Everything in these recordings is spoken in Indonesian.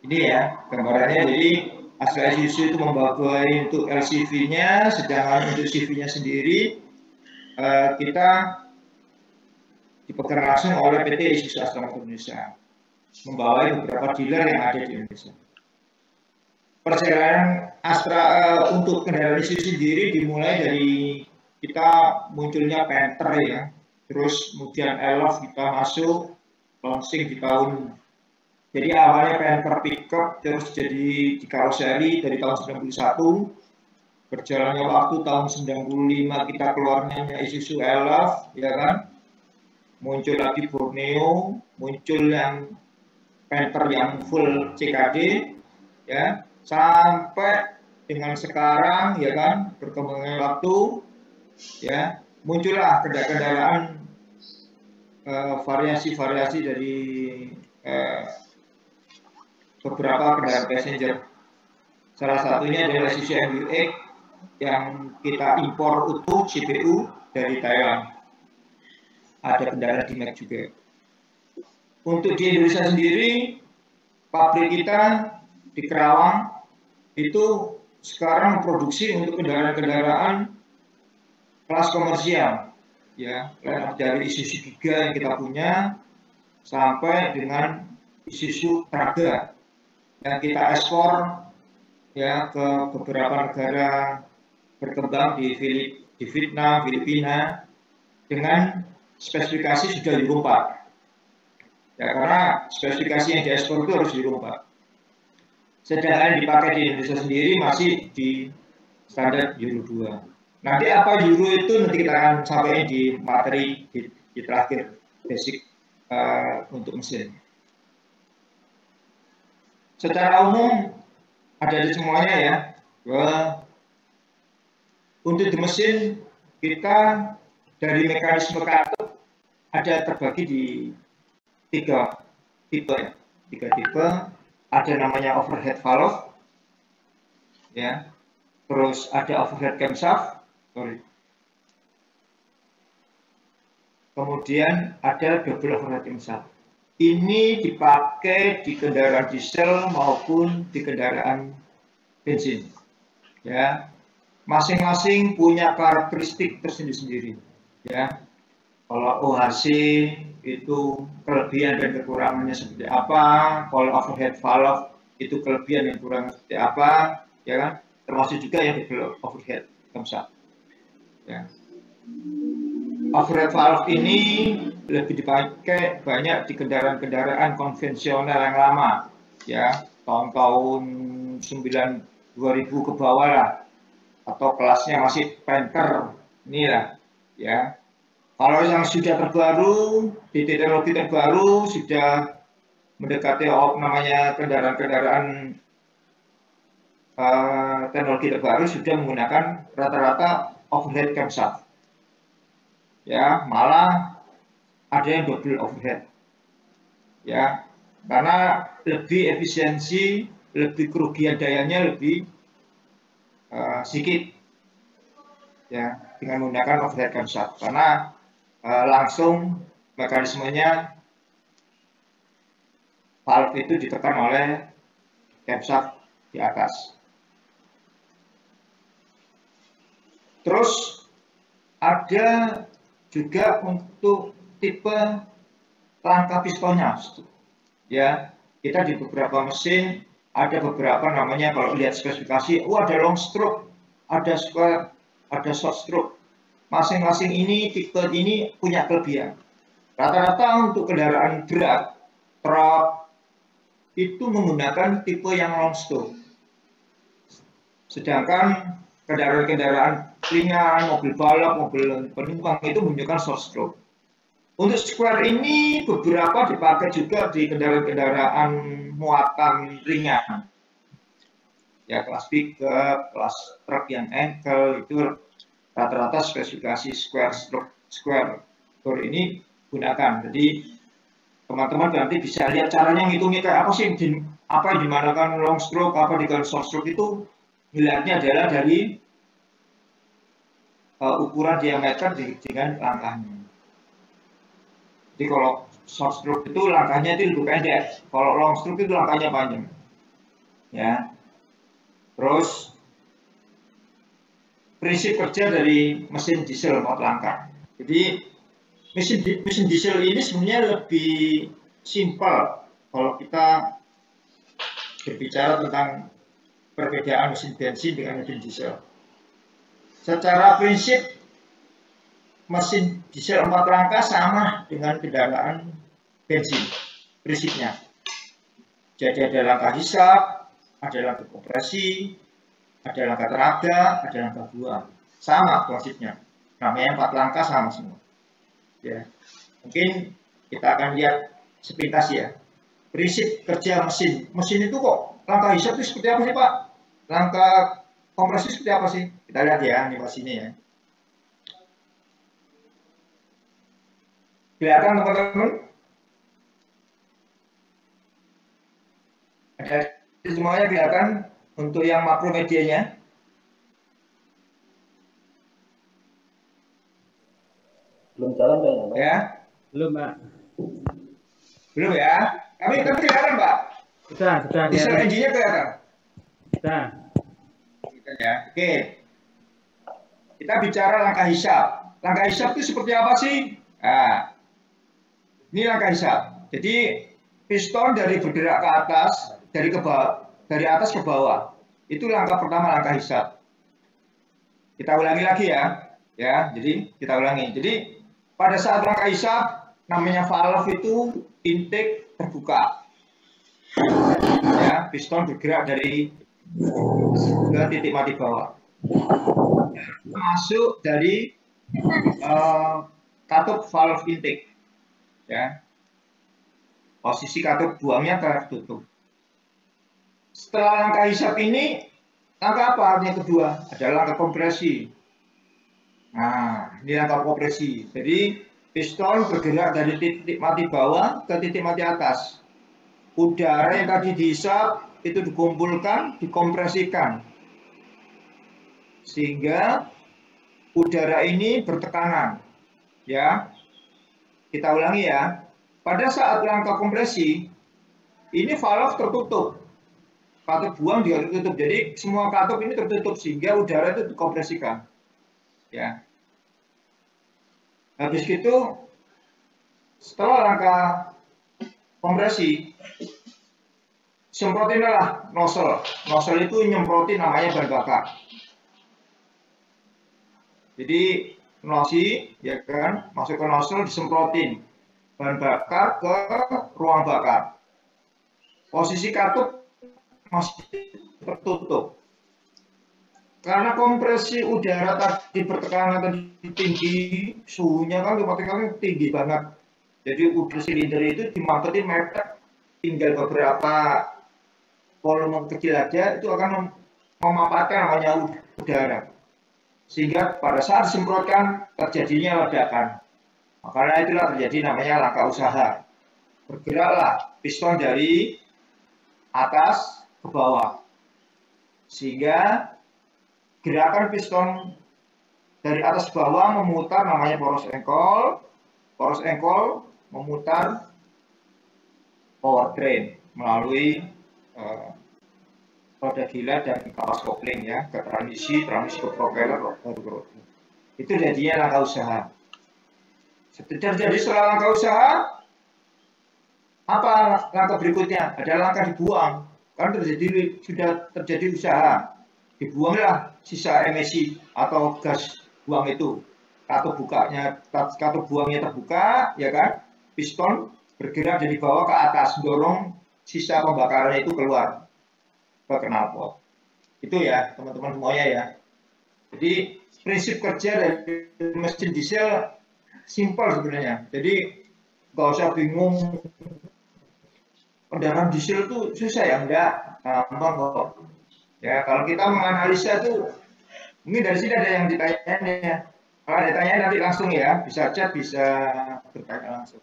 Ini ya gambarannya. Jadi Astra Isuzu itu membawai untuk LCV-nya, sedangkan untuk CV-nya sendiri kita dipegang langsung oleh PT Isuzu Astra Motor Indonesia, membawai beberapa dealer yang ada di Indonesia. Perjalanan Astra untuk kendaraan Isuzu sendiri dimulai dari kita munculnya Panther ya, terus kemudian Elof kita masuk launching di tahun, jadi awalnya Panther pickup terus jadi di karoseri dari tahun 91, berjalannya waktu tahun 95 kita keluarnya Isuzu Elof ya kan, muncul lagi Borneo, muncul yang Panther yang full CKD ya, sampai dengan sekarang ya kan, berkembangnya waktu ya, muncullah kendaraan variasi-variasi dari beberapa kendaraan passenger. Salah satunya adalah Isuzu MU-X yang kita impor utuh CPU dari Thailand. Ada kendaraan D-Max juga. Untuk di Indonesia sendiri, pabrik kita di Kerawang itu sekarang produksi untuk kendaraan-kendaraan kelas komersial, ya, dari Isuzu Giga yang kita punya sampai dengan Isuzu Traga yang kita ekspor ya ke beberapa negara berkembang di Vietnam, Filipina dengan spesifikasi sudah Euro 4. Ya, karena spesifikasi yang diekspor itu harus Euro 4. Sedangkan yang dipakai di Indonesia sendiri masih di standar Euro 2. Nanti apa Euro itu nanti kita akan sampaikan di materi di terakhir basic untuk mesin. Secara umum ada di semuanya ya. Untuk di mesin kita dari mekanisme katup ada terbagi di tiga tipe ya. Tiga tipe. Ada namanya overhead valve ya. Terus ada overhead camshaft. Kemudian ada double overhead camshaft. Ini dipakai di kendaraan diesel maupun di kendaraan bensin. Ya, masing-masing punya karakteristik tersendiri-sendiri. Ya, kalau OHC itu kelebihan dan kekurangannya seperti apa, kalau overhead valve itu kelebihan dan kekurangan seperti apa, ya kan? Termasuk juga yang double overhead camshaft. Ya. Overhead valve ini lebih dipakai banyak di kendaraan-kendaraan konvensional yang lama, ya, tahun-tahun 2000 ke bawah lah, atau kelasnya masih Panther, inilah, ya. Kalau yang sudah terbaru, di teknologi terbaru sudah mendekati namanya kendaraan-kendaraan teknologi terbaru sudah menggunakan rata-rata overhead camshaft. Ya, malah ada yang double overhead, ya, karena lebih efisiensi, lebih kerugian dayanya lebih sedikit, ya, dengan menggunakan overhead camshaft, karena langsung mekanismenya valve itu ditekan oleh camshaft di atas. Terus ada juga untuk tipe rangka pistonnya, ya, kita di beberapa mesin ada beberapa namanya, kalau lihat spesifikasi, ada long stroke, ada square, ada short stroke. Masing-masing ini tipe ini punya kelebihan. Rata-rata untuk kendaraan berat, truk itu menggunakan tipe yang long stroke. Sedangkan kendaraan-kendaraan ringan, mobil balap, mobil penumpang itu menunjukkan short stroke. Untuk square ini beberapa dipakai juga di kendaraan-kendaraan muatan ringan. Ya, kelas pickup, kelas truk yang engkel, itu rata-rata spesifikasi square ini gunakan. Jadi teman-teman nanti bisa lihat caranya ngitungnya kayak apa sih, apa yang dimanakan long stroke, apa dengan short stroke, itu dilihatnya adalah dari ukuran diameter dengan langkahnya. Jadi kalau short stroke itu langkahnya itu lebih pendek, kalau long stroke itu langkahnya panjang. ya. Terus prinsip kerja dari mesin diesel muat langka. Jadi mesin diesel ini sebenarnya lebih simpel kalau kita berbicara tentang perbedaan mesin bensin dengan mesin diesel. Secara prinsip mesin diesel 4 rangka sama dengan kendaraan bensin prinsipnya. Jadi ada langkah hisap, ada langkah kompresi, ada langkah tenaga, ada langkah buang. Sama prinsipnya. Namanya 4 langkah sama semua. Ya. Mungkin kita akan lihat sepintas ya. Prinsip kerja mesin. Mesin itu kok langkah hisap itu seperti apa sih Pak? Langkah kompresi seperti apa sih? Kita lihat ya animasinya ya. Kelihatan teman-teman? Ada semuanya kelihatan untuk yang makro medianya? Belum jalan kayaknya, Pak. Ya? Belum, Pak. Belum ya? Tapi kelihatan Pak? Sudah. Diesel engine-nya kelihatan? Sudah. Ya. Oke. Kita bicara langkah hisap. Langkah hisap itu seperti apa sih? Nah, ini langkah hisap. Jadi piston dari bergerak ke atas, dari atas ke bawah. Itu langkah pertama, langkah hisap. Kita ulangi lagi ya. Ya, jadi kita ulangi. Jadi pada saat langkah hisap, namanya valve itu intake terbuka. Ya, piston bergerak dari ke titik mati bawah. Masuk dari katup valve intake. Ya. Posisi katup buangnya tertutup. Setelah langkah hisap ini, langkah apa yang kedua? Ada langkah kompresi. Nah, ini langkah kompresi. Jadi piston bergerak dari titik mati bawah ke titik mati atas. Udara yang tadi dihisap itu dikumpulkan, dikompresikan. Sehingga udara ini bertekanan. Ya. Kita ulangi ya. Pada saat langkah kompresi, ini valve tertutup. Katup buang juga tertutup. Jadi semua katup ini tertutup sehingga udara itu dikompresikan. Ya. Habis itu setelah langkah kompresi, semprotinlah nozzle. Nozzle itu nyemprotin namanya bahan bakar. Jadi nosi, ya kan, masuk ke nozzle disemprotin bahan bakar ke ruang bakar. Posisi katup masih tertutup. Karena kompresi udara tadi bertekanan tadi tinggi, suhunya kan otomatis tinggi banget. Jadi udara silinder itu dimanfaatin mepet, tinggal beberapa volume kecil aja itu akan memanfaatkan namanya udara. Sehingga pada saat disemprotkan terjadinya ledakan. Makanya itulah terjadi namanya langkah usaha. Bergeraklah piston dari atas ke bawah. Sehingga gerakan piston dari atas ke bawah memutar namanya poros engkol. Poros engkol memutar power train melalui roda gila dan kapas kopling ya, ke transmisi ke propeller, baru ke roda. Itu jadinya langkah usaha. Terjadi setelah langkah usaha, apa langkah berikutnya? Ada langkah dibuang. Kan sudah terjadi usaha. Dibuanglah sisa emisi atau gas buang itu. Katup buangnya terbuka, ya kan? Piston bergerak dari bawah ke atas, dorong sisa pembakaran itu keluar ke knalpot. Itu ya teman-teman semuanya ya. Jadi prinsip kerja dari mesin diesel simpel sebenarnya. Jadi nggak usah bingung kendaraan diesel itu susah ya, enggak, gampang kok. Ya kalau kita menganalisa itu mungkin dari sini ada yang ditanya ya. Kalau ada tanya nanti langsung ya, bisa chat, bisa bertanya langsung.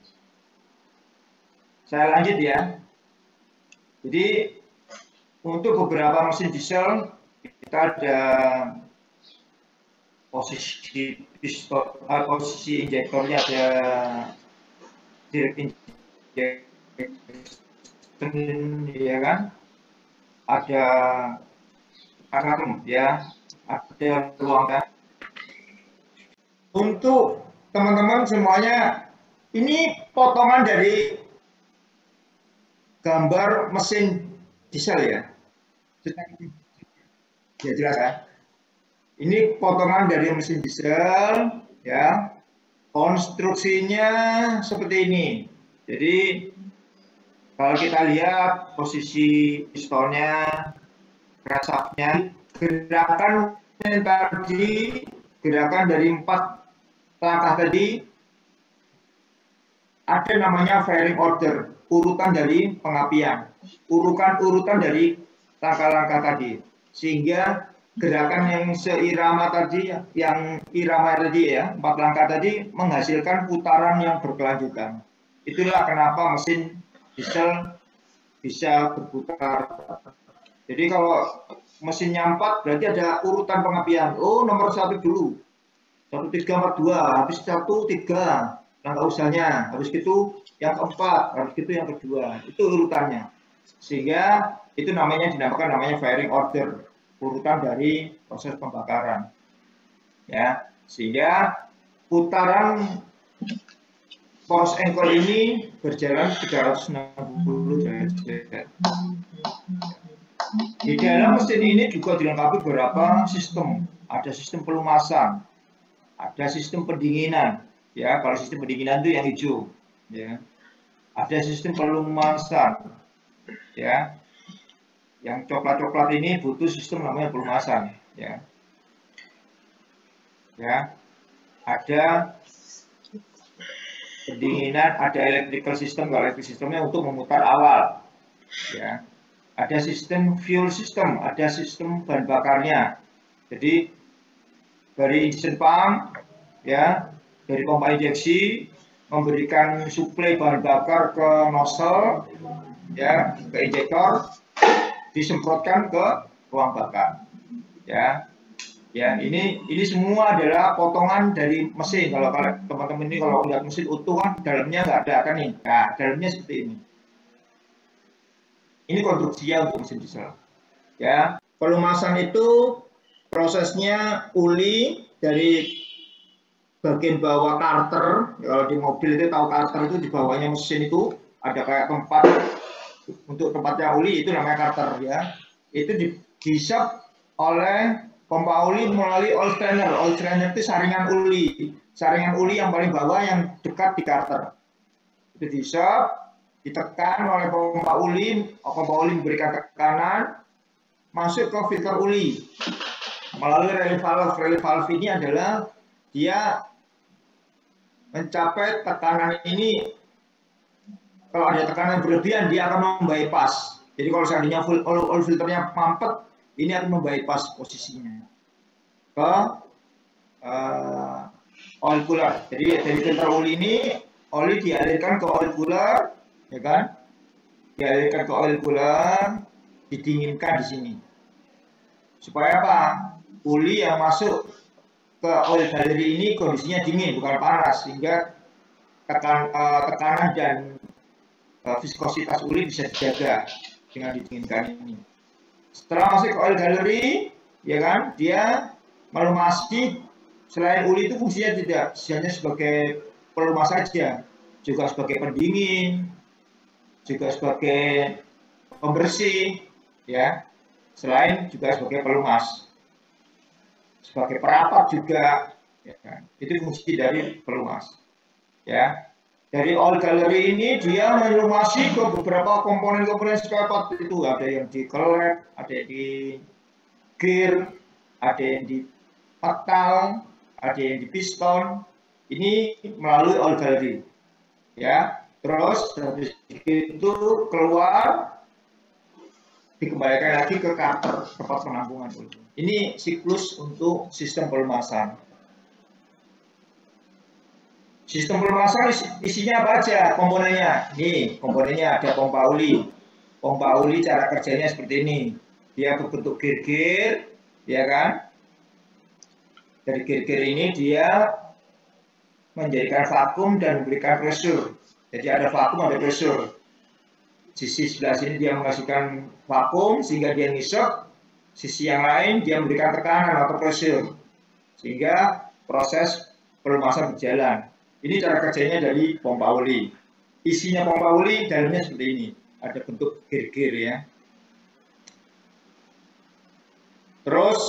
Saya lanjut ya. Jadi untuk beberapa mesin diesel kita ada posisi piston, posisi injektornya ada direct injection, ya kan? ada ya, ada ruang. Untuk teman-teman semuanya, ini potongan dari gambar mesin diesel ya. Ya jelas ya. Ini potongan dari mesin diesel ya. Konstruksinya seperti ini. Jadi kalau kita lihat posisi pistonnya, crankshaftnya, gerakan yang tadi, gerakan dari 4 langkah tadi ada namanya firing order, urutan dari pengapian, urutan dari langkah-langkah tadi, sehingga gerakan yang seirama tadi, yang irama tadi ya, 4 langkah tadi menghasilkan putaran yang berkelanjutan. Itulah kenapa mesin diesel bisa berputar. Jadi kalau mesinnya 4 berarti ada urutan pengapian. Oh, nomor 1 dulu. 1, 3, 4, 2. Habis 1, 3 langkah usahanya. Habis itu yang keempat, habis itu yang kedua. Itu urutannya. Sehingga itu dinamakan firing order, urutan dari proses pembakaran. Ya, sehingga putaran force angle ini berjalan 360 derajat. Di dalam mesin ini juga dilengkapi beberapa sistem. Ada sistem pelumasan, ada sistem pendinginan. Ya, kalau sistem pendinginan itu yang hijau. Ya, ada sistem pelumasan. Ya, yang coklat-coklat ini butuh sistem namanya pelumasan. Ya, ya, ada pendinginan, ada electrical system. Kalau electrical systemnya untuk memutar awal. Ya, ada sistem fuel system, ada sistem bahan bakarnya. Jadi dari engine pump, ya, dari pompa injeksi memberikan suplai bahan bakar ke nozzle, ya, ke injektor, disemprotkan ke ruang bakar. Ya, ya, ini semua adalah potongan dari mesin. Kalau teman-teman ini kalau lihat mesin utuh kan dalamnya nggak ada kan nih. Nah, dalamnya seperti ini. Ini konstruksinya untuk mesin diesel. Ya, pelumasan itu prosesnya uli dari bagian bawah karter. Kalau di mobil itu tahu karter itu di bawahnya mesin itu ada kayak tempat untuk tempatnya uli, itu namanya karter ya. Itu dihisap oleh pompa uli melalui oil strainer. Oil strainer itu saringan uli. Saringan uli yang paling bawah yang dekat di karter. Itu dihisap, ditekan oleh pompa uli memberikan tekanan, masuk ke filter uli melalui relief valve. Relief valve ini adalah dia mencapai tekanan ini. Kalau ada tekanan berlebihan dia akan membypass. Jadi kalau seandainya oil filternya mampet, ini akan membypass posisinya ke oil cooler. Jadi dari filter uli ini oli dialirkan ke oil cooler, ya kan? Dialirkan ke oil cooler, didinginkan di sini. Supaya apa? Uli yang masuk ke oil gallery ini kondisinya dingin, bukan panas, sehingga tekanan dan viskositas uli bisa dijaga dengan didinginkan ini. Setelah masuk ke oil gallery, ya kan, dia melumasi. Selain uli itu fungsinya tidak hanya sebagai pelumas saja, juga sebagai pendingin, juga sebagai pembersih, ya. Selain juga sebagai pelumas, sebagai perapat juga, ya kan? Itu fungsi dari pelumas, ya. Dari oil gallery ini dia melumasi ke beberapa komponen-komponen spare part itu, ada yang di kelek, ada yang di gear, ada yang di petal, ada yang di piston. Ini melalui oil gallery, ya. Terus habis itu keluar, dikembalikan lagi ke karter, tempat penampungan. Ini siklus untuk sistem pelumasan. Sistem pelumasan isinya apa aja komponennya? Nih, komponennya ada pompa uli. Pompa uli cara kerjanya seperti ini. Dia berbentuk gear-gear, ya kan? Dari gear-gear ini dia menjadikan vakum dan memberikan pressure. Jadi ada vakum, ada pressure. sisi sebelah sini dia menghasilkan vakum sehingga dia ngisep, sisi yang lain dia memberikan tekanan atau pressure sehingga proses pelumasan berjalan. Ini cara kerjanya dari pompa oli. Isinya pompa oli dalamnya seperti ini, ada bentuk gir-gir ya. Terus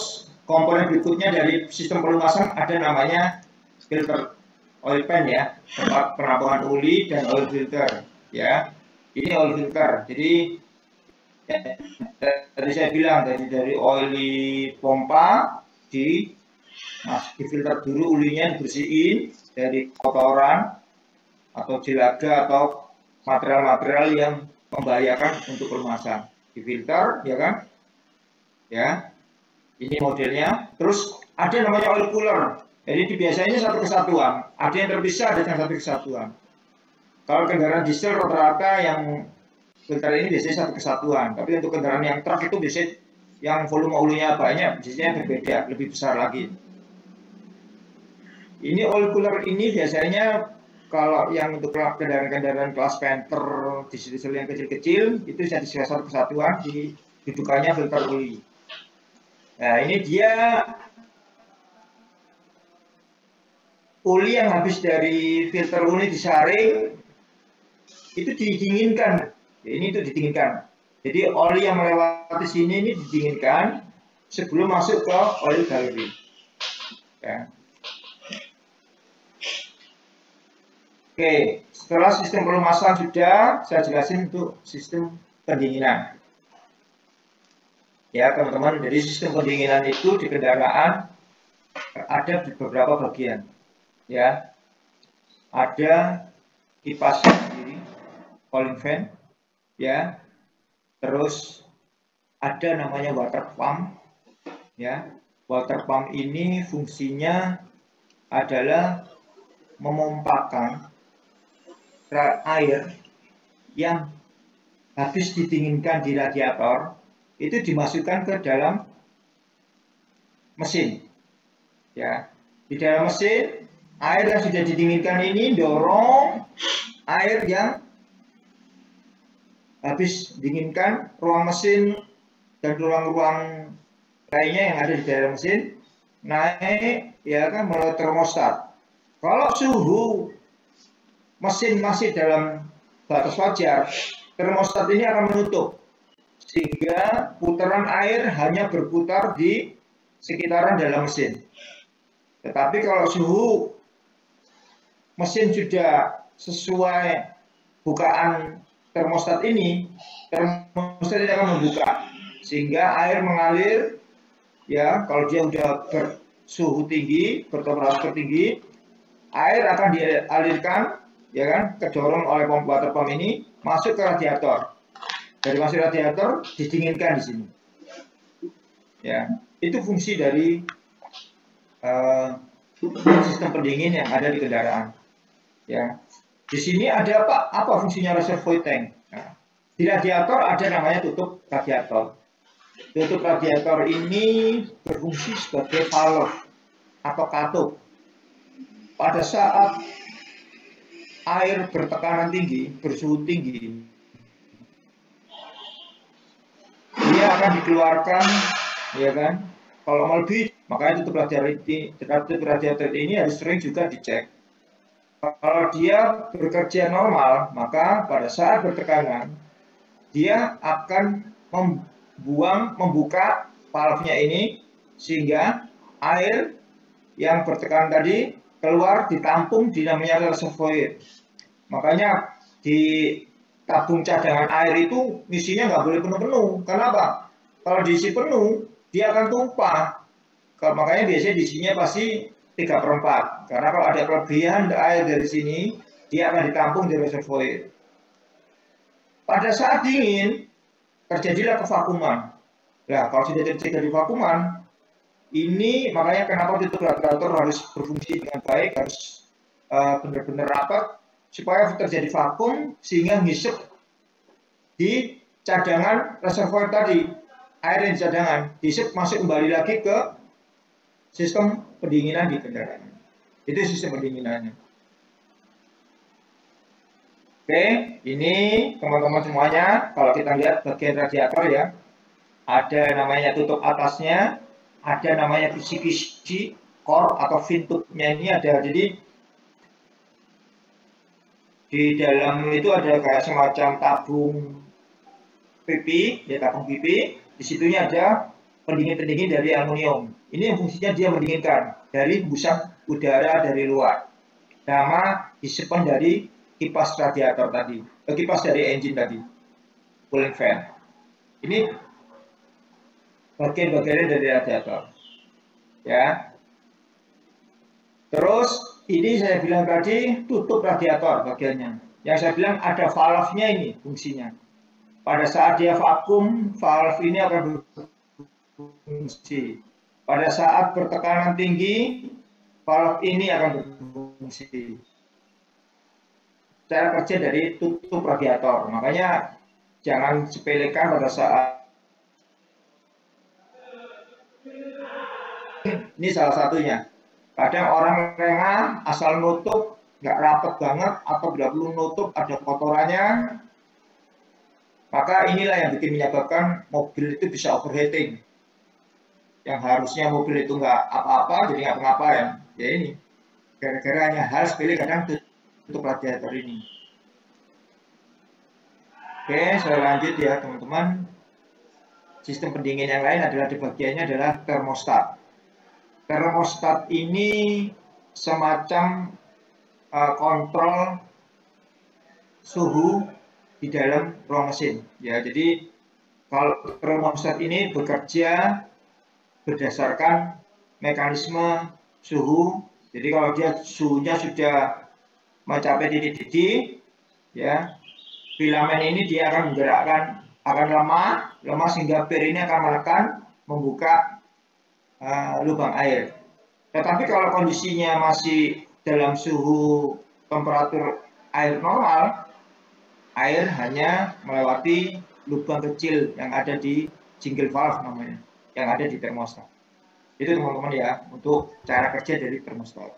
komponen berikutnya dari sistem pelumasan ada namanya filter oil pan ya, tempat penampungan oli dan oil filter ya. Ini oil filter. Jadi tadi saya bilang dari oli pompa di filter dulu, ulinya dibersihin dari kotoran atau jelaga atau material-material yang membahayakan untuk pelumasan. Di filter ya kan? Ya. Ini modelnya. Terus ada namanya oil cooler. Jadi biasanya satu kesatuan. Ada yang terpisah, ada yang satu kesatuan. Kalau kendaraan diesel rata-rata yang filter ini biasanya satu kesatuan. Tapi untuk kendaraan yang truk itu biasanya yang volume olinya banyak, biasanya berbeda, lebih besar lagi. Ini oil cooler ini biasanya kalau yang untuk kendaraan-kendaraan kelas Panther, diesel yang kecil-kecil itu bisa di satu kesatuan, didudukannya filter oli. Nah ini dia oli yang habis dari filter oli disaring itu didinginkan. Ya, ini itu didinginkan. Jadi oli yang melewati sini ini didinginkan sebelum masuk ke oil gallery. Ya. Oke, setelah sistem pelumasan sudah, saya jelasin untuk sistem pendinginan. Ya teman-teman, jadi sistem pendinginan itu di kendaraan ada di beberapa bagian. Ya, ada kipasnya sendiri, cooling fan, ya. Terus ada namanya water pump, ya. Water pump ini fungsinya adalah memompakan air yang habis didinginkan di radiator itu dimasukkan ke dalam mesin. Ya, di dalam mesin air yang sudah didinginkan ini dorong air yang habis dinginkan ruang mesin dan ruang-ruang lainnya yang ada di dalam mesin naik ya kan melalui termostat. Kalau suhu mesin masih dalam batas wajar, termostat ini akan menutup sehingga putaran air hanya berputar di sekitaran dalam mesin. Tetapi kalau suhu mesin sudah sesuai bukaan termostat ini, termostat ini akan membuka sehingga air mengalir ya. Kalau dia sudah bersuhu tinggi, bertemperatur tinggi, air akan dialirkan ya kan, kedorong oleh water pump ini masuk ke radiator. Dari masuk radiator didinginkan di sini. Ya, itu fungsi dari sistem pendingin yang ada di kendaraan. Ya, di sini ada apa? Apa fungsinya reservoir tank? Nah, di radiator ada namanya tutup radiator. Tutup radiator ini berfungsi sebagai valve atau katup. Pada saat air bertekanan tinggi, bersuhu tinggi, dia akan dikeluarkan, ya kan? Kalau melebihi, makanya tutup radiator ini harus sering juga dicek. Kalau dia bekerja normal, maka pada saat bertekanan, dia akan membuka valve-nya ini sehingga air yang bertekanan tadi keluar ditampung di namanya reservoir. Makanya di tabung cadangan air itu isinya nggak boleh penuh-penuh. Kenapa? Kalau diisi penuh, dia akan tumpah. Makanya biasanya diisinya pasti 3/4. Karena kalau ada kelebihan air dari sini, dia akan ditampung di reservoir. Pada saat dingin, terjadilah kevakuman. Nah, kalau sudah terjadi vakuman, ini makanya kenapa tutup radiator harus berfungsi dengan baik, harus benar-benar rapat supaya terjadi vakum sehingga ngisep di cadangan reservoir tadi, air yang di cadangan diisep masuk kembali lagi ke sistem pendinginan di kendaraan. Itu sistem pendinginannya. Oke, ini teman-teman semuanya, kalau kita lihat bagian radiator ya, ada namanya tutup atasnya, ada namanya kisi-kisi, core atau fin tube-nya ini ada. Jadi di dalam itu ada kayak semacam tabung pipi, ya tabung pipi. Di situnya ada pendingin-pendingin dari aluminium. Ini yang fungsinya dia mendinginkan dari hembusan udara dari luar. Sama disipan dari kipas radiator tadi, kipas dari engine tadi, cooling fan. Ini bagian-bagiannya dari radiator. Ya. Terus ini saya bilang tadi tutup radiator bagiannya. Yang saya bilang ada valve-nya ini fungsinya. Pada saat dia vakum, valve ini akan berfungsi. Pada saat bertekanan tinggi, valve ini akan berfungsi. Cara kerja dari tutup radiator. Makanya jangan sepelekan pada saat ini salah satunya. Kadang orang lengah asal nutup nggak rapet banget atau tidak perlu nutup ada kotorannya, maka inilah yang bikin menyebabkan mobil itu bisa overheating. Yang harusnya mobil itu nggak apa-apa jadi nggap ngapain. Ya ini gara-gara hanya hal sepele kadang tutup radiator ini. Oke, saya lanjut ya teman-teman. Sistem pendingin yang lain adalah di bagiannya adalah termostat. Termostat ini semacam kontrol suhu di dalam ruang mesin. Ya, jadi kalau termostat ini bekerja berdasarkan mekanisme suhu. Jadi kalau dia suhunya sudah mencapai titik-titik, ya filamen ini dia akan menggerakkan, akan lemah sehingga pir ini akan menekan, membuka lubang air. Tetapi kalau kondisinya masih dalam suhu temperatur air normal, air hanya melewati lubang kecil yang ada di jingle valve namanya, yang ada di termostat. Itu teman-teman ya, untuk cara kerja dari termostat.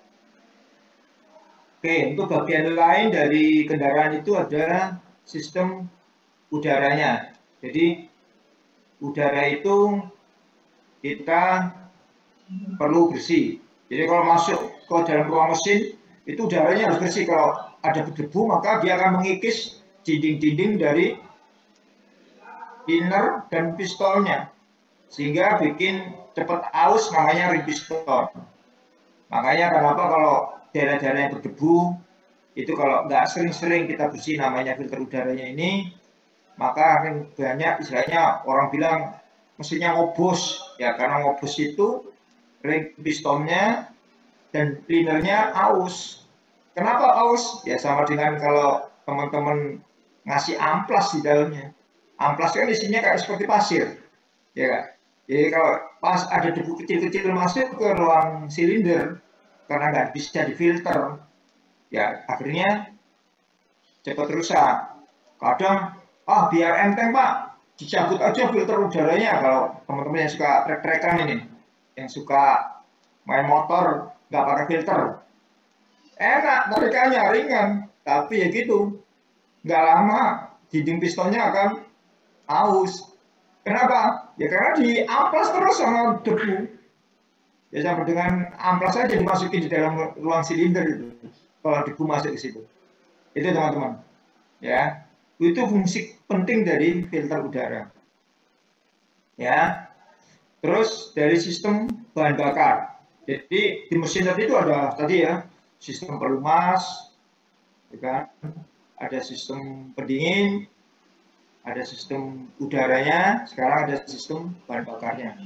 Oke, untuk bagian lain dari kendaraan itu ada sistem udaranya. Jadi udara itu kita perlu bersih. Jadi kalau masuk ke dalam ruang mesin itu udaranya harus bersih. Kalau ada berdebu maka dia akan mengikis dinding-dinding dari inner dan pistonnya sehingga bikin cepat aus, namanya rim piston. Makanya kenapa kalau daerah-daerah yang berdebu itu kalau nggak sering-sering kita bersih namanya filter udaranya ini, maka akan banyak istilahnya orang bilang mesinnya ngobos ya, karena ngobos itu ring pistonnya dan cleanernya aus. Kenapa aus? Ya sama dengan kalau teman-teman ngasih amplas di dalamnya. Amplas kan isinya kayak seperti pasir, ya kan? Jadi kalau pas ada debu kecil-kecil masuk ke ruang silinder karena nggak bisa difilter, ya akhirnya cepat rusak. Kadang biar enteng pak, dicabut aja filter udaranya. Kalau teman-teman yang suka trek-trekan ini, yang suka main motor nggak pakai filter, enak tarikannya ringan, tapi ya gitu, nggak lama dinding pistonnya akan aus. Kenapa? Ya karena diamplas terus sama debu. Ya sama dengan amplas saja dimasukin di dalam ruang silinder itu. Kalau debu masuk ke situ, itu teman-teman. Ya, itu fungsi penting dari filter udara. Ya, terus dari sistem bahan bakar. Jadi di mesin tadi itu ada tadi ya sistem pelumas, ya kan? Ada sistem pendingin, ada sistem udaranya, sekarang ada sistem bahan bakarnya.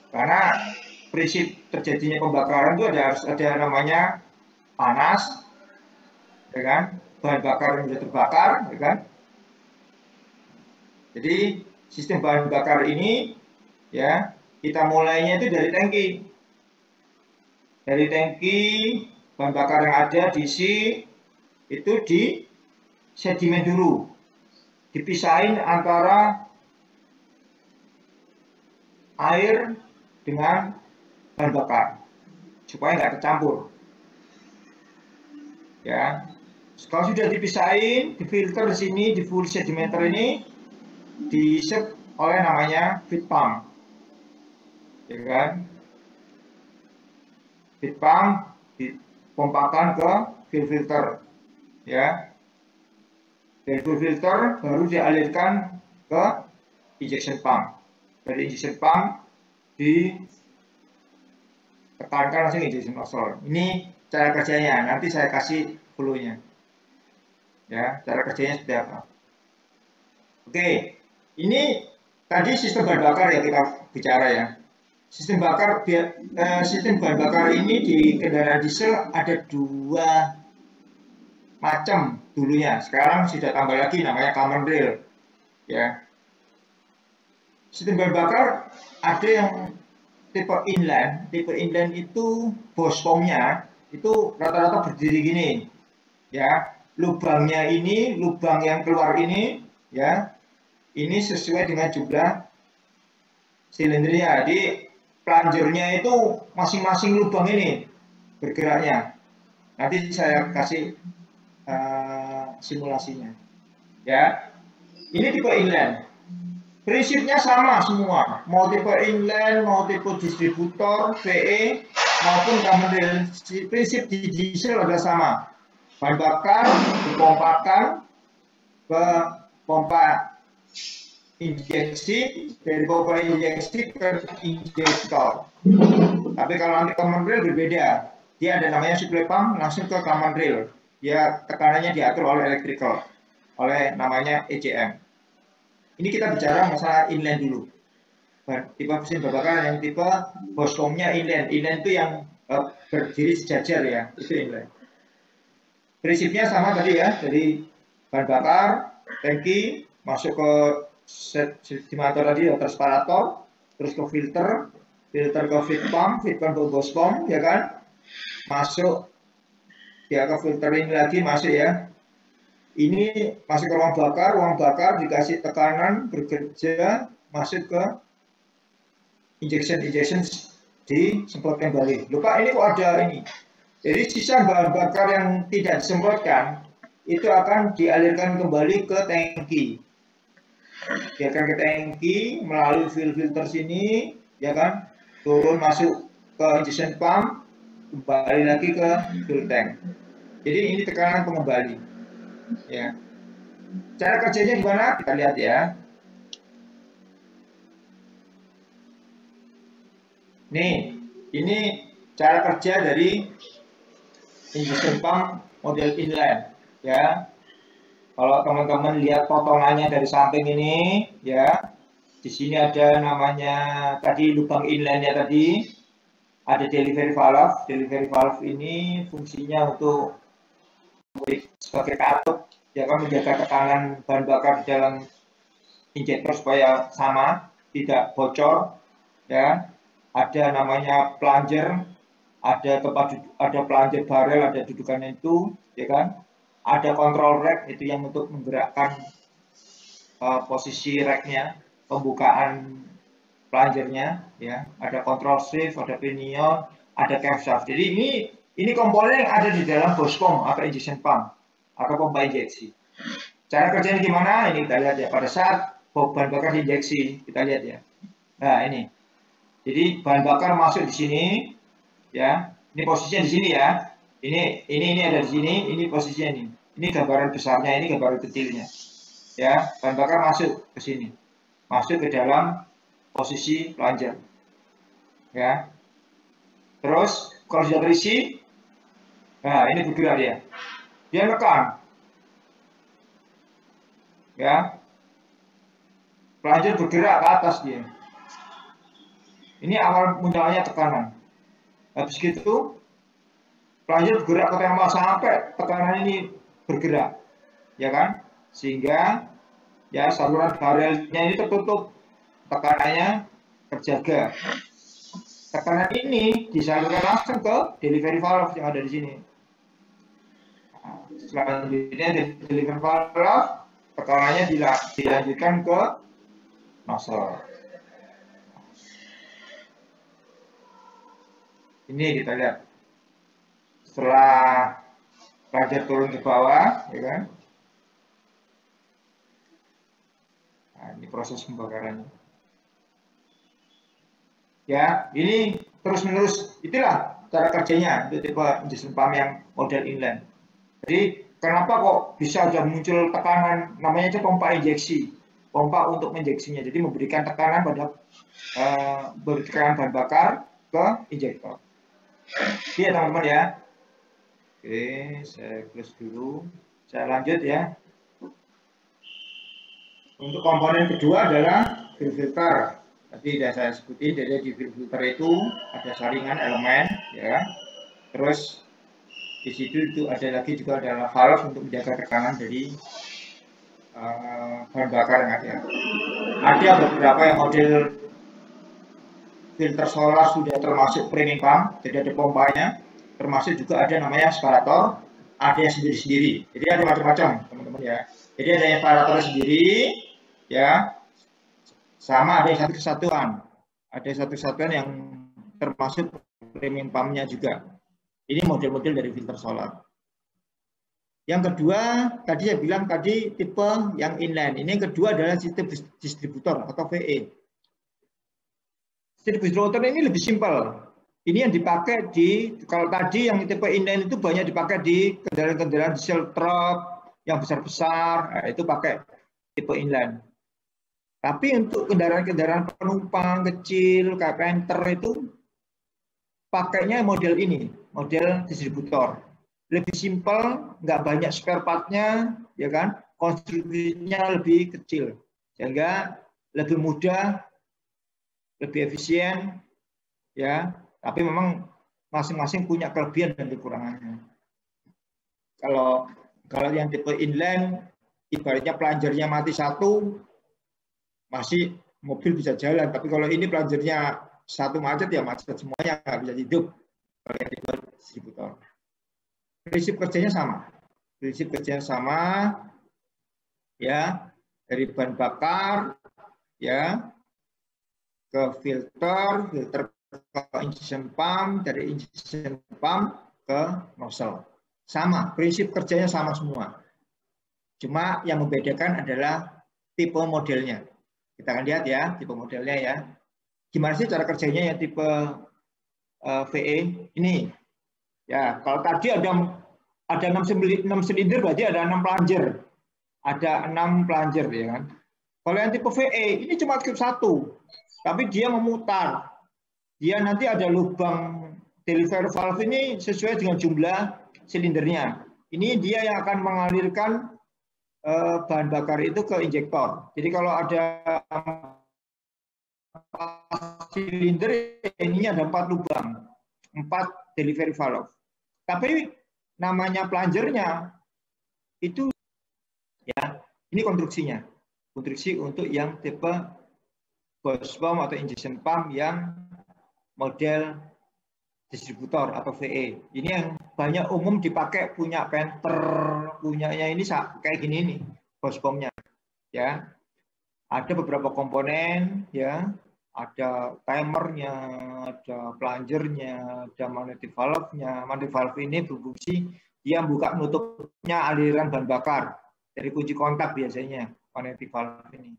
Karena prinsip terjadinya pembakaran itu harus ada namanya panas, ya kan? Bahan bakar yang sudah terbakar, ya kan? Jadi sistem bahan bakar ini ya kita mulainya itu dari tangki. Dari tangki bahan bakar yang ada diisi itu di sedimen dulu, dipisahin antara air dengan bahan bakar supaya nggak tercampur. Ya, Kalau sudah dipisahin, difilter di sini, di full sedimeter ini diisep oleh namanya feed pump, ya kan? Feed pump dipompakan ke fill filter, ya. Dari full filter baru dialirkan ke injection pump. Dari injection pump ditekankan langsung injection nozzle. Ini cara kerjanya. Nanti saya kasih flow-nya. Ya, cara kerjanya seperti apa? Oke, ini tadi sistem bahan bakar ya kita bicara ya. Sistem bahan bakar ini di kendaraan diesel ada 2 macam dulunya. Sekarang sudah tambah lagi namanya common rail. Ya. Sistem bahan bakar ada yang tipe inline. Tipe inline itu bospomnya itu rata-rata berdiri gini. Ya, lubangnya ini, lubang yang keluar ini, ya, ini sesuai dengan jumlah silindernya. Jadi plunger-nya itu masing-masing lubang ini bergeraknya. Nanti saya kasih simulasinya. Ya, ini tipe inline. Prinsipnya sama semua. Mau tipe inline, mau tipe distributor, VE maupun common rail. Prinsip di diesel adalah sama. Bahan bakar dipompakan ke pompa injeksi, dari pompa injeksi ke injektor. Tapi kalau nanti common rail berbeda. Dia ada namanya supply pump langsung ke common rail. Dia tekanannya diatur oleh electrical, oleh namanya ECM. Ini kita bicara masalah inline dulu. Tipe mesin bahan bakar yang tipe bospomnya inline. Inline itu yang berdiri sejajar ya, itu inline. Prinsipnya sama tadi ya, dari bahan bakar, tangki, masuk ke sedimator tadi, transparator, terus ke filter ke feed pump ke bospom, ya kan? Masuk, dia ke filter ini lagi masuk ya. Ini masuk ke ruang bakar dikasih tekanan, bekerja, masuk ke injection disemprotkan kembali. Lupa ini kok ada ini. Jadi sisa bahan bakar yang tidak disemprotkan itu akan dialirkan kembali ke tangki. Dialirkan ke tangki melalui filter sini, ya kan? Turun masuk ke injection pump, kembali lagi ke fuel tank. Jadi ini tekanan pengembali. Ya. Cara kerjanya gimana? Kita lihat ya. Nih, ini cara kerja dari injection pump model inline, ya. Kalau teman-teman lihat potongannya dari samping ini, ya, di sini ada namanya tadi lubang inline-nya tadi, ada delivery valve. Delivery valve ini fungsinya untuk sebagai katup, ya kan, menjaga tekanan bahan bakar di dalam injektor supaya sama, tidak bocor, ya. Ada namanya plunger, ada plunger barrel, ada dudukannya itu, ya kan. Ada control rack, itu yang untuk menggerakkan posisi racknya, pembukaan plungernya, ya. Ada control shift, ada pinion, ada camshaft. Jadi ini komponen yang ada di dalam bospom atau injection pump atau pompa injeksi. Cara kerjanya gimana? Ini kita lihat ya. Pada saat bahan bakar diinjeksi, kita lihat ya. Nah ini. Jadi bahan bakar masuk di sini, ya. Ini posisinya di sini ya. Ini ada di sini. Ini posisinya ini. Ini gambaran besarnya, ini gambaran kecilnya. Ya, bahan bakar masuk ke sini, masuk ke dalam posisi plunger. Ya. Terus kalau sudah terisi, nah ini bergerak dia. Dia tekan. Ya. Plunger bergerak ke atas dia. Ini awal munculnya tekanan. Habis gitu, plunger bergerak ke thermal sampai tekanan ini bergerak, ya kan? Sehingga ya saluran barrelnya ini tertutup, tekanannya terjaga. Tekanan ini disalurkan langsung ke delivery valve yang ada di sini. Nah, selanjutnya delivery valve tekanannya dilanjutkan ke nozzle. Ini kita lihat. Setelah plunger turun ke bawah, ya kan? Nah, ini proses pembakarannya. Ya, ini terus-menerus itulah cara kerjanya untuk tipe injection pump yang model inline. Jadi kenapa kok bisa ada muncul tekanan, namanya itu pompa injeksi, pompa untuk injeksinya. Jadi memberikan tekanan pada berikan bahan bakar ke injektor. Iya teman-teman ya. Oke, saya close dulu. Saya lanjut ya. Untuk komponen kedua adalah fuel filter. Tadi sudah saya sebutin, jadi di fuel filter itu ada saringan elemen, ya. Terus di situ itu ada lagi juga adalah valve untuk menjaga tekanan dari bahan bakar yang ada. Ada beberapa yang model filter solar sudah termasuk premium pump, jadi ada pompanya, termasuk juga ada namanya aspirator, ada yang sendiri-sendiri. Jadi ada macam-macam, teman-teman ya. Jadi ada yang aspirator sendiri, ya, sama ada yang satu kesatuan. Ada satu kesatuan yang termasuk premium pumpnya juga. Ini model-model dari filter solar. Yang kedua, tadi saya bilang tadi tipe yang inline. Ini yang kedua adalah sistem distributor atau VE. Distributor ini lebih simpel. Ini yang dipakai di, kalau tadi yang tipe inline itu banyak dipakai di kendaraan-kendaraan diesel truck yang besar-besar, nah, itu pakai tipe inline. Tapi untuk kendaraan-kendaraan penumpang kecil, kayak Panther itu pakainya model ini, model distributor. Lebih simpel, nggak banyak spare part-nya, ya kan? Konstruksinya lebih kecil, sehingga lebih mudah, lebih efisien, ya. Tapi memang masing-masing punya kelebihan dan kekurangannya. Kalau yang tipe inline, ibaratnya plunger-nya mati satu, masih mobil bisa jalan. Tapi kalau ini plunger-nya satu macet, ya macet semuanya, nggak bisa hidup. Kalau yang tipe distributor. Prinsip kerjanya sama. Prinsip kerjanya sama, ya, dari bahan bakar, ya, ke filter ke injection pump, dari injection pump ke nozzle. Sama, prinsip kerjanya sama semua. Cuma yang membedakan adalah tipe modelnya. Kita akan lihat ya, tipe modelnya ya. Gimana sih cara kerjanya yang tipe VE ini? Ya, kalau tadi ada 6 silinder, berarti ada 6 plunger. Ada 6 plunger, ya kan? Kalau yang tipe VE, ini cuma tube satu. Tapi dia memutar. Dia nanti ada lubang delivery valve ini sesuai dengan jumlah silindernya. Ini dia yang akan mengalirkan bahan bakar itu ke injektor. Jadi kalau ada silinder, ini ada 4 lubang, 4 delivery valve. Tapi namanya plungernya itu, ya, ini konstruksinya. Konstruksi untuk yang tipe hose pump atau injection pump yang model distributor atau VE. Ini yang banyak umum dipakai, punya Panther, punyanya ini kayak gini nih, hose pumpnya. Ya, ada beberapa komponen, ya, ada timernya, ada plungernya, ada magnetic valve-nya. Magnetic valve ini berfungsi dia buka nutupnya aliran bahan bakar dari kunci kontak biasanya magnetic valve ini.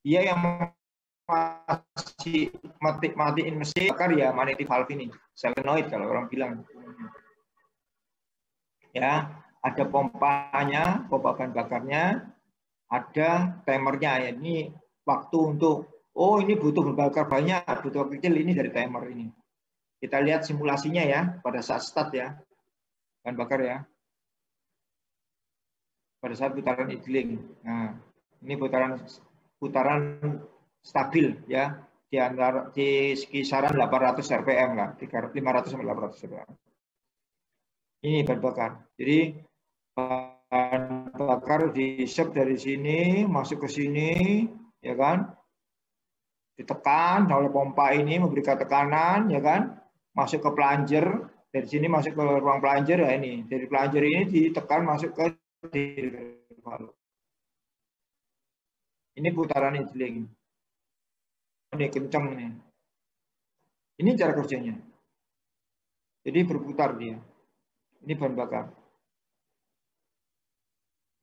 Dia yang masih matiin mesin bakar ya magnetic valve ini, solenoid kalau orang bilang. Ya, ada pompanya, pompa bahan bakarnya, ada timernya ya. Ini waktu untuk, oh ini butuh bahan bakar banyak, butuh kecil, ini dari timer ini. Kita lihat simulasinya ya pada saat start ya, bahan bakar ya. Pada saat putaran idling. Nah, ini putaran stabil ya, di kisaran 800 rpm lah, 500 sampai 800 rpm. Ini bahan bakar. Jadi bahan bakar di-shop dari sini masuk ke sini, ya kan? Ditekan oleh pompa ini memberikan tekanan, ya kan? Masuk ke plunger, dari sini masuk ke ruang plunger ya ini. Dari plunger ini ditekan masuk ke valve. Ini putaran idling. Ini kencang nih. Ini cara kerjanya. Jadi berputar dia. Ini bahan bakar.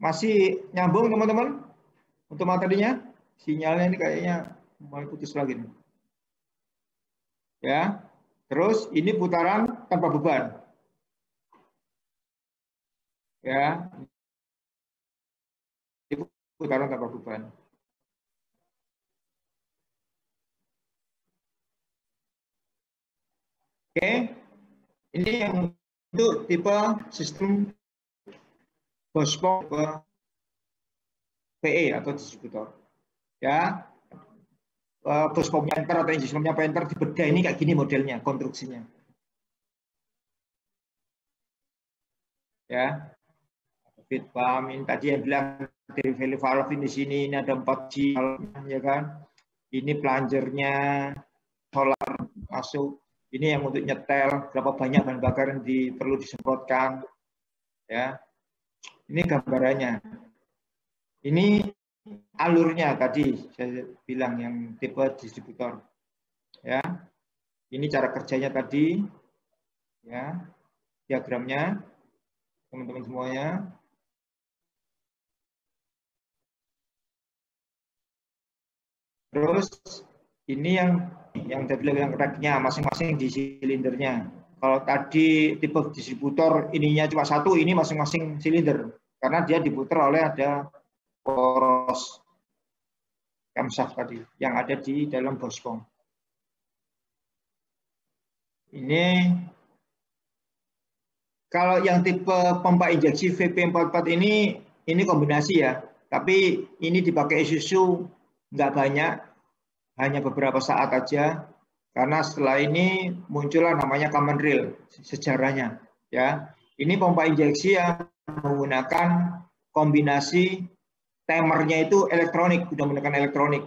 Masih nyambung teman-teman untuk materinya? Sinyalnya ini kayaknya mulai putus lagi nih. Ya. Terus ini putaran tanpa beban. Ya. Ini putaran tanpa beban. Oke. Ini yang untuk tipe sistem Bosch-Pump PE atau distributor. Ya, Bosch-Pump Panther atau engine Panther dibedah ini kayak gini modelnya, konstruksinya. Ya, feed pump ini tadi yang bilang dari valve ini di sini ini ada 4G, ya kan? Ini plungernya, solar masuk. Ini yang untuk nyetel berapa banyak bahan bakar yang perlu disemprotkan. Ya, ini gambarannya. Ini alurnya tadi saya bilang yang tipe distributor. Ya, ini cara kerjanya tadi. Ya, diagramnya teman-teman semuanya. Terus ini yang saya bilang yang racknya masing-masing di silindernya. Kalau tadi tipe distributor ininya cuma satu, ini masing-masing silinder karena dia diputar oleh ada poros camshaft tadi yang ada di dalam Bosch-Pump. Ini kalau yang tipe pompa injeksi VP44 ini kombinasi ya, tapi ini dipakai Isuzu nggak banyak, hanya beberapa saat aja, karena setelah ini muncullah namanya common rail sejarahnya. Ya, ini pompa injeksi yang menggunakan kombinasi timernya itu elektronik, sudah menggunakan elektronik.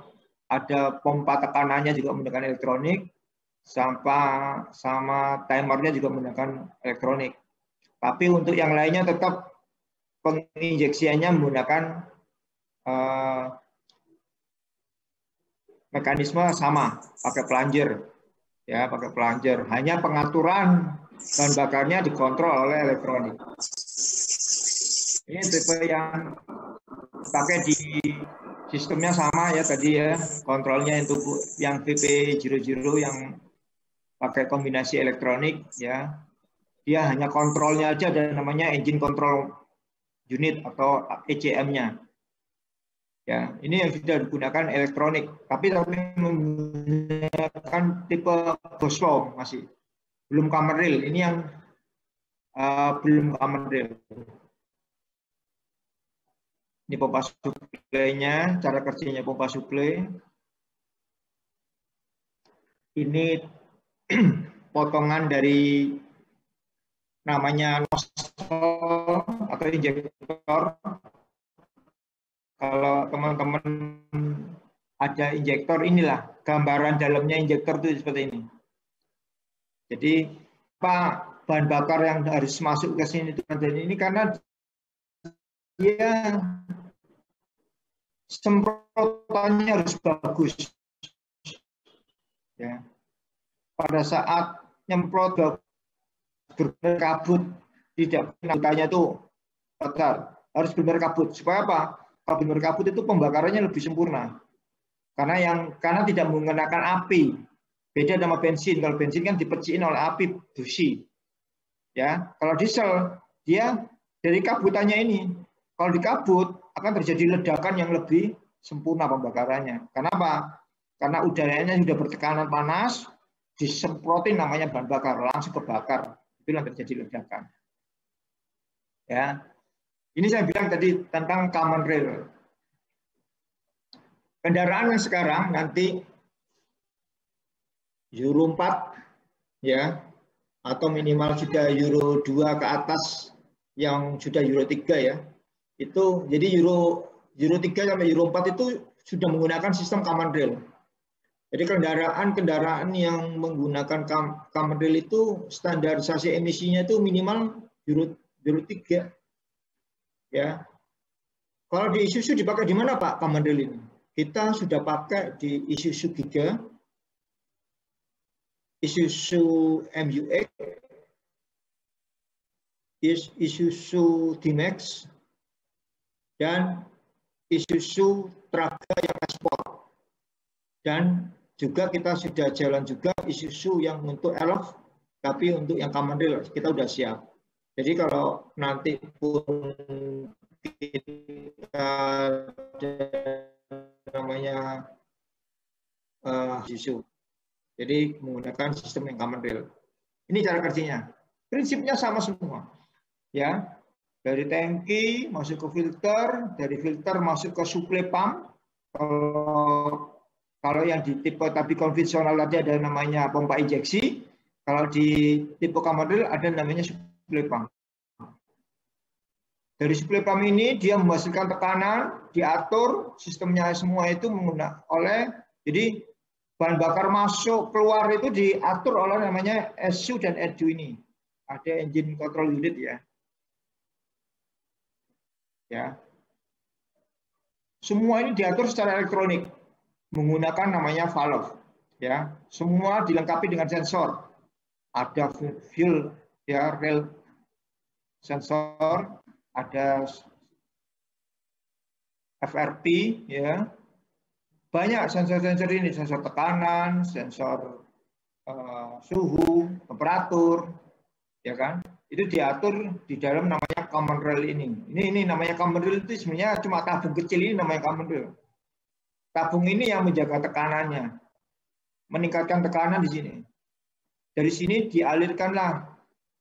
Ada pompa tekanannya juga menggunakan elektronik, sama timernya juga menggunakan elektronik. Tapi untuk yang lainnya tetap penginjeksiannya menggunakan mekanisme sama, pakai plunger. Ya, pakai plunger. Hanya pengaturan bahan bakarnya dikontrol oleh elektronik. Ini tipe yang pakai di sistemnya sama ya tadi ya, kontrolnya untuk yang VP00 yang pakai kombinasi elektronik ya. Dia hanya kontrolnya aja, ada namanya engine control unit atau ECM-nya. Ya, ini yang sudah digunakan elektronik, tapi menggunakan tipe Bosch-Pump masih belum common rail. Ini yang belum common rail. Ini pompa suplainya, cara kerjanya pompa suplai. Ini potongan dari namanya nozzle atau injektor. Kalau teman-teman ada injektor, inilah gambaran dalamnya injektor itu seperti ini. Jadi apa bahan bakar yang harus masuk ke sini ini karena dia semprotannya harus bagus. Ya. Pada saat nyemprot benar kabut, tidak anggotanya itu kotor, harus benar kabut. Supaya apa? Kalau benar kabut itu pembakarannya lebih sempurna. Karena tidak menggunakan api. Beda sama bensin. Kalau bensin kan dipercikin oleh api busi. Ya, kalau diesel dia dari kabutannya ini. Kalau dikabut akan terjadi ledakan yang lebih sempurna pembakarannya. Kenapa? Karena udaranya sudah bertekanan panas, disemprotin namanya bahan bakar, langsung kebakar. Itu yang terjadi ledakan. Ya, ini saya bilang tadi tentang common rail. Kendaraan yang sekarang nanti Euro 4 ya, atau minimal sudah Euro 2 ke atas yang sudah Euro 3 ya. Itu jadi Euro 3 sampai Euro 4 itu sudah menggunakan sistem common rail. Jadi kendaraan yang menggunakan common rail itu standarisasi emisinya itu minimal Euro 3. Ya. Kalau di Isuzu dipakai di mana Pak common rail ini? Kita sudah pakai di Isuzu Giga, Isuzu MUX, Isuzu D-Max, dan Isuzu Traga yang ekspor. Dan juga kita sudah jalan juga Isuzu yang untuk elf, tapi untuk yang common rail kita sudah siap. Jadi kalau nanti pun kita namanya Isuzu, jadi menggunakan sistem yang common rail. Ini cara kerjanya. Prinsipnya sama semua, ya. Dari tangki masuk ke filter, dari filter masuk ke suplai pump. Kalau yang di tipe tapi konvensional tadi ada namanya pompa injeksi. Kalau di tipe common rail ada namanya suplai pump. Dari suplai pump ini dia menghasilkan tekanan, diatur sistemnya semua itu menggunakan jadi bahan bakar masuk keluar itu diatur oleh namanya ECU dan EDU ini. Ada engine control unit ya. Ya. Semua ini diatur secara elektronik menggunakan namanya valve. Ya, semua dilengkapi dengan sensor. Ada fuel ya, rail sensor, ada FRP ya. Banyak sensor-sensor ini, sensor tekanan, sensor suhu, temperatur, ya kan? Itu diatur di dalam namanya common rail ini. Ini namanya common rail itu sebenarnya cuma tabung kecil ini namanya common rail. Tabung ini yang menjaga tekanannya, meningkatkan tekanan di sini. Dari sini dialirkanlah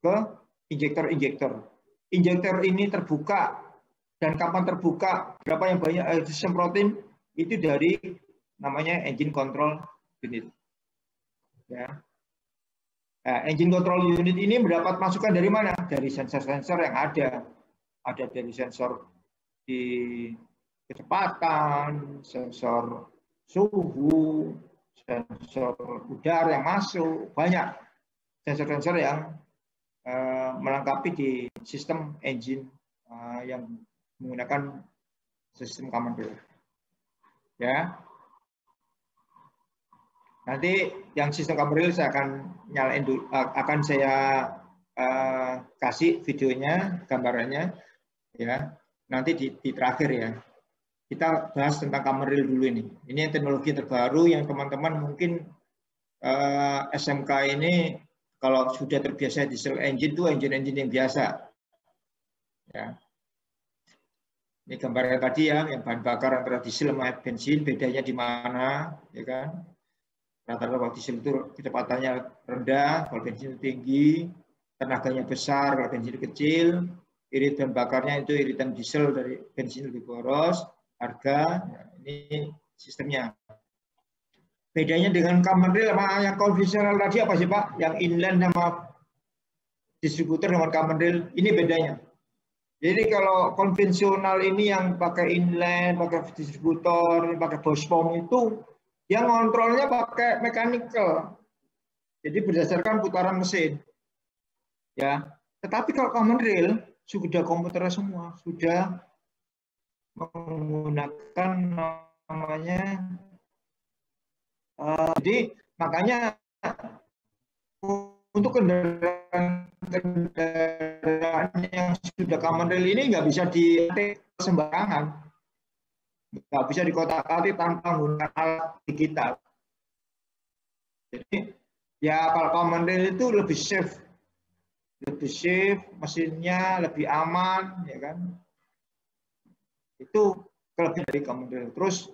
ke injektor-injektor. Injektor ini terbuka, dan kapan terbuka, berapa yang banyak disemprotin, itu dari namanya engine control unit. Ya. Nah, engine control unit ini mendapat masukan dari mana? Dari sensor-sensor yang ada. Ada dari sensor di kecepatan, sensor suhu, sensor udara yang masuk, banyak sensor-sensor yang melengkapi di sistem engine yang menggunakan sistem common rail. Ya. Nanti yang sistem common rail saya akan nyalain dulu, akan saya kasih videonya, gambarannya, ya. Nanti di terakhir ya. Kita bahas tentang common rail dulu ini. Ini teknologi terbaru yang teman-teman mungkin SMK ini kalau sudah terbiasa diesel engine itu engine yang biasa. Ya. Ini gambarnya tadi ya, yang bahan bakar antara diesel sama bensin, bedanya di mana, ya kan? Rata-rata kalau diesel itu kecepatannya rendah, kalau bensin tinggi, tenaganya besar, kalau bensin kecil, iritan bakarnya itu iritan diesel dari bensin lebih boros, harga, ya, ini sistemnya. Bedanya dengan common rail sama yang konvensional tadi apa sih Pak? Yang inland sama distributor dengan common rail, ini bedanya. Jadi kalau konvensional ini yang pakai inland, pakai distributor, pakai boss pump itu, yang kontrolnya pakai mechanical, jadi berdasarkan putaran mesin, ya. Tetapi kalau common rail sudah komputer semua, sudah menggunakan namanya, jadi makanya untuk kendaraan yang sudah common rail ini nggak bisa diatik sembarangan. Nggak bisa dikotak-atik tanpa menggunakan alat digital. Jadi ya kalau common rail itu lebih safe, mesinnya lebih aman, ya kan? Itu kelebihan dari common rail. Terus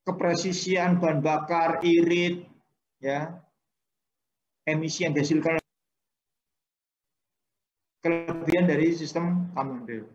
kepresisian bahan bakar, irit, ya, emisi yang dihasilkan, kelebihan dari sistem common rail.